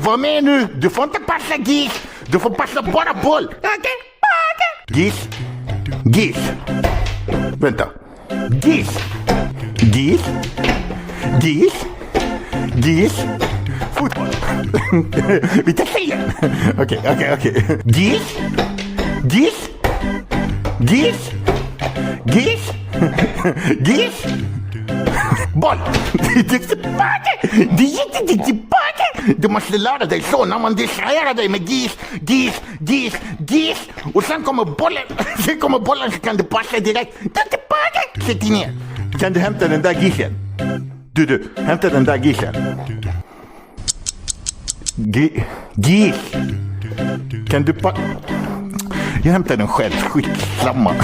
Var med nu. Du får inte passa gis. Du får passa bara boll. Okej? Gis. Gis. Vänta. Gis. Gis. Gis. Gis. Fotboll. Vi testar igen. Okej. Gis. Gis. Gis. Gis. Gis. Boll. Det är inte tillbaka. Du måste lära dig så när man distraherar dig med gis. Och sen kommer bollen. Så kan du passa direkt. Det är tillbaka. Sätt dig ner. Kan du hämta den där gisen? Du, hämta den där gisen. Gis. Kan du jag hämtar den själv. Skitsamma.